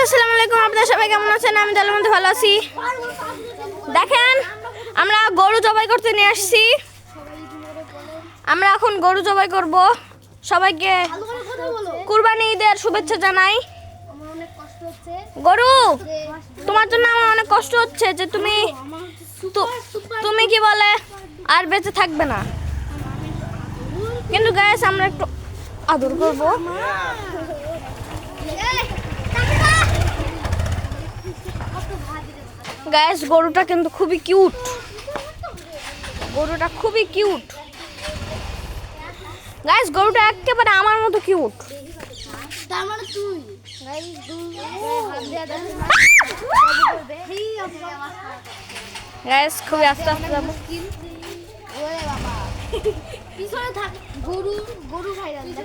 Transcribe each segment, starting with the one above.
আসসালামু আলাইকুম, আপনারা সবাই কেমন আছেন? আমি তাহলে মধ্যে ভালো আছি। দেখেন, আমরা গরু জবাই করতে নিয়ে আসছি। আমরা এখন গরু জবাই করব। সবাইকে কুরবানি ঈদের শুভেচ্ছা জানাই। গরু, তোমার জন্য আমার অনেক কষ্ট হচ্ছে যে তুমি কি বলে আর বেঁচে থাকবে না, কিন্তু গাইস আমরা একটু আদর করব। গাইস গরুটা কিন্তু খুবই কিউট, গরুটা খুবই কিউট। গাইস গরুটা একেবারে আমার মতো কিউট। গাইস খুবই আস্তে আস্তে যাবো।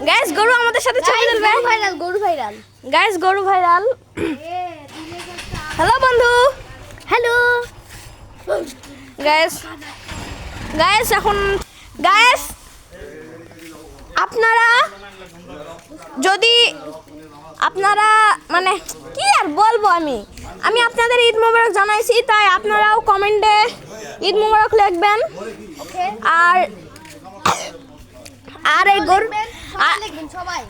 গাইস গরু আমাদের সাথে ছবি তুলবে। গাইস গরু ভাইরাল। হ্যালো বন্ধু, হ্যালো গাইস। এখন গাইস আপনারা মানে কি আর বলবো, আমি আপনাদের ঈদ মোবারক জানাইছি, তাই আপনারাও কমেন্টে ঈদ মোবারক লিখবেন।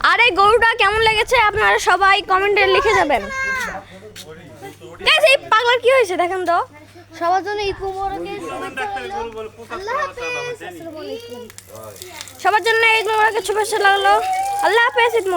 আর এই গরুটা কেমন লেগেছে আপনারা সবাই কমেন্টে লিখে যাবেন। গাইস এই পাগলার কি হয়েছে দেখেন তো। সবার জন্য ঈদ মোবারকের শুভেচ্ছা রইলো। আল্লাহ হাফেজ। সবার জন্য ঈদ মোবারকের শুভেচ্ছা লাগলো। আল্লাহ হাফেজ। ঈদ মোবারক।